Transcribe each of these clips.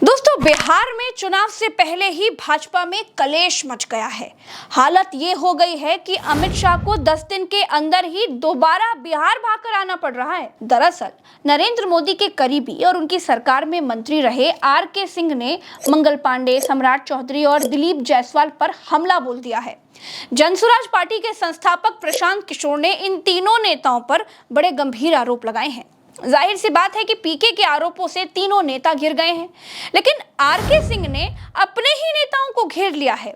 दोस्तों, बिहार में चुनाव से पहले ही भाजपा में कलेश मच गया है। हालत ये हो गई है कि अमित शाह को 10 दिन के अंदर ही दोबारा बिहार भागकर आना पड़ रहा है। दरअसल नरेंद्र मोदी के करीबी और उनकी सरकार में मंत्री रहे आर.के. सिंह ने मंगल पांडे, सम्राट चौधरी और दिलीप जायसवाल पर हमला बोल दिया है। जनसुराज पार्टी के संस्थापक प्रशांत किशोर ने इन तीनों नेताओं पर बड़े गंभीर आरोप लगाए हैं। जाहिर सी बात है कि पीके के आरोपों से तीनों नेता घिर गए हैं, लेकिन आर.के. सिंह ने अपने ही नेताओं को घेर लिया है।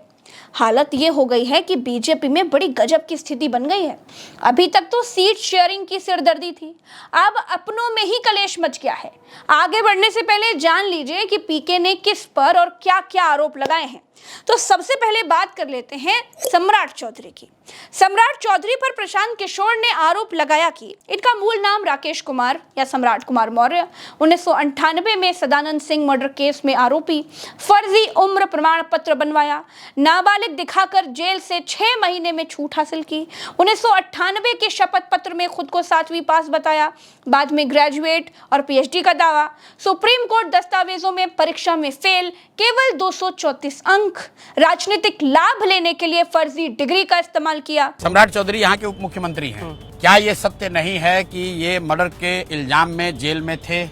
हालत ये हो गई है कि बीजेपी में बड़ी गजब की स्थिति बन गई है। अभी तक तो सीट शेयरिंग की सिरदर्दी थी, अब अपनों में ही कलेश मच गया है। आगे बढ़ने से पहले जान लीजिए कि पीके ने किस पर और क्या क्या आरोप लगाए हैं। तो सबसे पहले बात कर लेते हैं सम्राट चौधरी की। सम्राट चौधरी पर प्रशांत किशोर ने आरोप लगाया कि इनका मूल नाम राकेश कुमार या सम्राट कुमार मौर्य 1998 में सदानंद सिंह मर्डर केस में आरोपी, फर्जी उम्र प्रमाण पत्र बनवाया, नाबालिग दिखाकर जेल से 6 महीने में छूट हासिल की, 1998 के शपथ पत्र में खुद को 7वीं पास बताया, बाद में ग्रेजुएट और पीएचडी का दावा, सुप्रीम कोर्ट दस्तावेजों में परीक्षा में फेल, केवल 234 अंक, राजनीतिक लाभ लेने के लिए फर्जी डिग्री का इस्तेमाल किया। सम्राट चौधरी यहाँ के उप मुख्यमंत्री हैं। क्या ये सत्य नहीं है कि ये मर्डर के इल्जाम में जेल में थे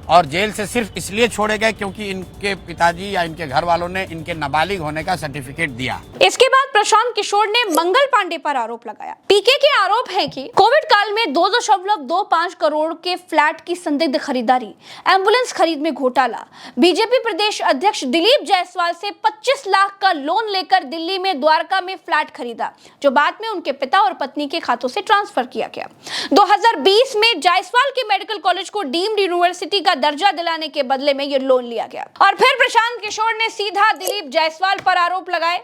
और जेल से सिर्फ इसलिए छोड़े गए क्योंकि इनके पिताजी या इनके घर वालों ने इनके नाबालिग होने का सर्टिफिकेट दिया? इसके बाद प्रशांत किशोर ने मंगल पांडे पर आरोप लगाया। पीके के आरोप है कि कोविड काल में 2.25 करोड़ के फ्लैट की संदिग्ध खरीदारी, एम्बुलेंस खरीद में घोटाला, बीजेपी प्रदेश अध्यक्ष दिलीप जायसवाल से 25 लाख का लोन लेकर दिल्ली में द्वारका में फ्लैट खरीदा, जो बाद में उनके पिता और पत्नी के खातों से ट्रांसफर किया गया। 2020 में जायसवाल के मेडिकल कॉलेज को डीम्ड यूनिवर्सिटी का दर्जा दिलाने के बदले में ये लोन लिया गया। और फिर प्रशांत किशोर ने सीधा दिलीप जायसवाल पर आरोप लगाए।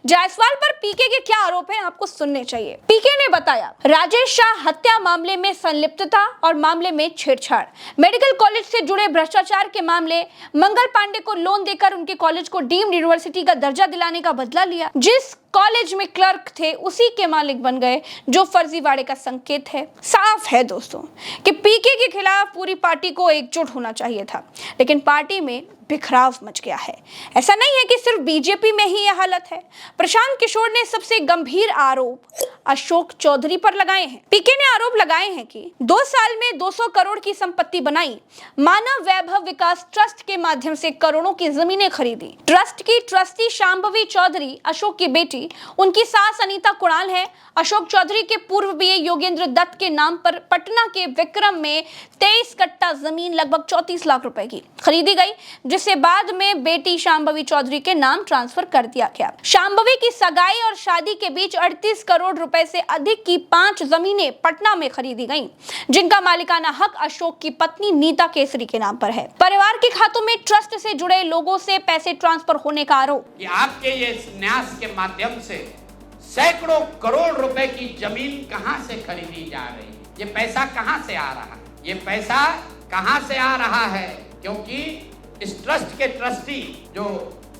जायसवाल पर पीके के क्या आरोप हैं, आपको सुनने चाहिए। पीके ने बताया, राजेश शाह हत्या मामले में संलिप्तता और मामले में छेड़छाड़, मेडिकल कॉलेज से जुड़े भ्रष्टाचार के मामले, मंगल पांडे को लोन देकर उनके कॉलेज को डीम्ड यूनिवर्सिटी का दर्जा दिलाने का बदला लिया, जिस कॉलेज में क्लर्क थे उसी के मालिक बन गए, जो फर्जीवाड़े का संकेत है। साफ है दोस्तों कि पीके के खिलाफ पूरी पार्टी को एकजुट होना चाहिए था, लेकिन पार्टी में बिखराव मच गया है। ऐसा नहीं है कि सिर्फ बीजेपी में ही यह हालत है। प्रशांत किशोर ने सबसे गंभीर आरोप अशोक चौधरी पर लगाए हैं। पीके ने आरोप लगाए हैं कि 2 साल में 200 करोड़ की संपत्ति बनाई, मानव वैभव विकास ट्रस्ट के माध्यम से करोड़ों की जमीनें खरीदी। ट्रस्ट की ट्रस्टी शांभवी चौधरी अशोक की बेटी, उनकी सास अनीता कुणाल है। अशोक चौधरी के पूर्व बीए योगेंद्र दत्त के नाम पर पटना के विक्रम में 23 कट्टा जमीन लगभग 34 लाख रुपए की खरीदी गई, जिसे बाद में बेटी शांभवी चौधरी के नाम ट्रांसफर कर दिया गया। शांभवी की सगाई और शादी के बीच 38 करोड़ रुपए से अधिक की 5 जमीनें पटना में खरीदी गईं, जिनका मालिकाना हक अशोक की पत्नी नीता केसरी के नाम पर है। परिवार के खातों में ट्रस्ट से जुड़े लोगों से पैसे ट्रांसफर होने का आरोप। कि आपके ये न्यास के माध्यम से सैकड़ों करोड़ रुपए की जमीन कहां से खरीदी जा रही है? ये पैसा कहां से आ रहा है? ये पैसा कहां से आ रहा है? क्योंकि इस ट्रस्ट के ट्रस्टी जो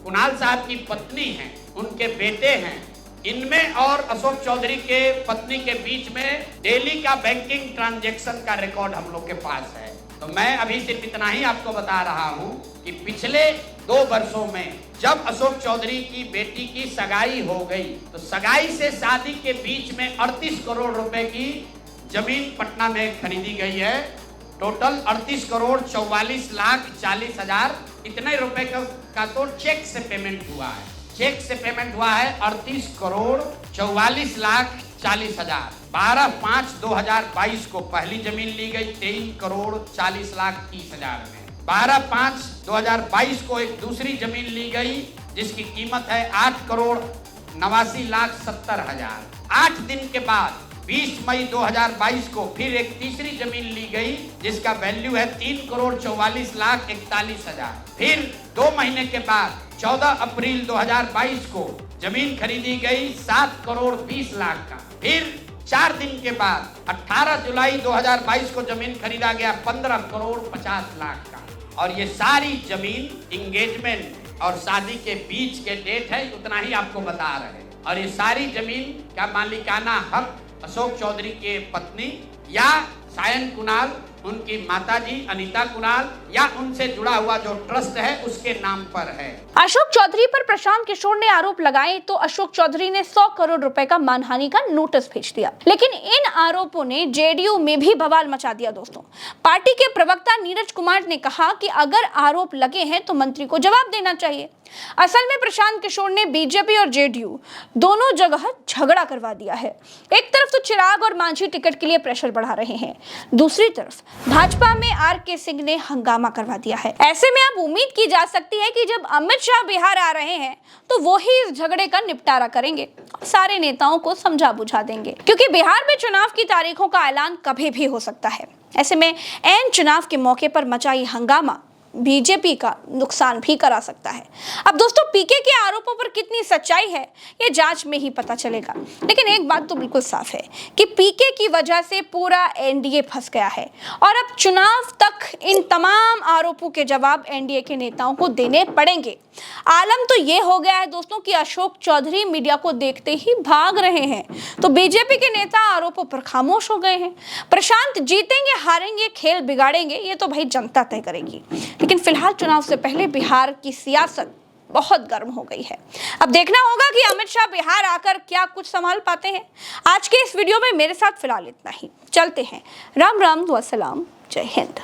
कुणाल साहब की पत्नी हैं, उनके बेटे हैं, इनमें और अशोक चौधरी के पत्नी के बीच में डेली का बैंकिंग ट्रांजैक्शन का रिकॉर्ड हम लोग के पास है। तो मैं अभी सिर्फ इतना ही आपको बता रहा हूं कि पिछले 2 वर्षों में जब अशोक चौधरी की बेटी की सगाई हो गई, तो सगाई से शादी के बीच में 38 करोड़ रुपए की जमीन पटना में खरीदी गई है। टोटल 38 करोड़ 44 लाख 40 हजार इतने रुपए का तो चेक से पेमेंट हुआ है। चेक से पेमेंट हुआ है 38 करोड़ 44 लाख 40 हजार। 12/5/2022 को पहली जमीन ली गई 23 करोड़ 40 लाख 30 हजार में। 12/5/2022 को एक दूसरी जमीन ली गई जिसकी कीमत है 8 करोड़ 89 लाख 70 हजार। 8 दिन के बाद 20 मई 2022 को फिर एक तीसरी जमीन ली गई जिसका वैल्यू है 3 करोड़ 44 लाख 41 हजार। फिर 2 महीने के बाद 14 अप्रैल 2022 को जमीन खरीदी गई 7 करोड़ 20 लाख का। फिर 4 दिन के बाद 18 जुलाई 2022 को जमीन खरीदा गया 15 करोड़ 50 लाख का। और ये सारी जमीन इंगेजमेंट और शादी के बीच के डेट है, उतना ही आपको बता रहे हैं। और ये सारी जमीन का मालिकाना हक अशोक चौधरी के पत्नी या सायन कुणाल, उनकी माताजी अनीता कुणाल या उनसे जुड़ा हुआ जो ट्रस्ट है उसके नाम पर है। अशोक चौधरी पर प्रशांत किशोर ने आरोप लगाए तो अशोक चौधरी ने 100 करोड़ रुपए का मानहानि का नोटिस भेज दिया। लेकिन इन आरोपों ने जेडीयू में भी बवाल मचा दिया दोस्तों। पार्टी के प्रवक्ता नीरज कुमार ने कहा कि अगर आरोप लगे हैं तो मंत्री को जवाब देना चाहिए। असल में प्रशांत किशोर ने बीजेपी और जेडीयू दोनों जगह झगड़ा करवा दिया है। एक तरफ तो चिराग और मांझी टिकट के लिए प्रेशर बढ़ा रहे हैं, दूसरी तरफ भाजपा में आर.के. सिंह ने हंगामा करवा दिया है। ऐसे में अब उम्मीद की जा सकती है कि जब अमित शाह बिहार आ रहे हैं तो वो ही इस झगड़े का निपटारा करेंगे, सारे नेताओं को समझा बुझा देंगे, क्योंकि बिहार में चुनाव की तारीखों का ऐलान कभी भी हो सकता है। ऐसे में ऐन चुनाव के मौके पर मचाई हंगामा बीजेपी का नुकसान भी करा सकता है। अब दोस्तों पीके के आरोपों पर कितनी सच्चाई है ये जांच में ही पता चलेगा, लेकिन एक बात तो बिल्कुल साफ है कि पीके की वजह से पूरा एनडीए फंस गया है और अब चुनाव तक इन तमाम आरोपों के जवाब एनडीए के नेताओं को देने पड़ेंगे। आलम तो ये हो गया है दोस्तों कि अशोक चौधरी मीडिया को देखते ही भाग रहे हैं, तो बीजेपी के नेता आरोपों पर खामोश हो गए हैं। प्रशांत जीतेंगे हारेंगे खेल बिगाड़ेंगे ये तो भाई जनता तय करेगी, लेकिन फिलहाल चुनाव से पहले बिहार की सियासत बहुत गर्म हो गई है। अब देखना होगा कि अमित शाह बिहार आकर क्या कुछ संभाल पाते हैं। आज के इस वीडियो में मेरे साथ फिलहाल इतना ही। चलते हैं। राम राम व सलाम। जय हिंद।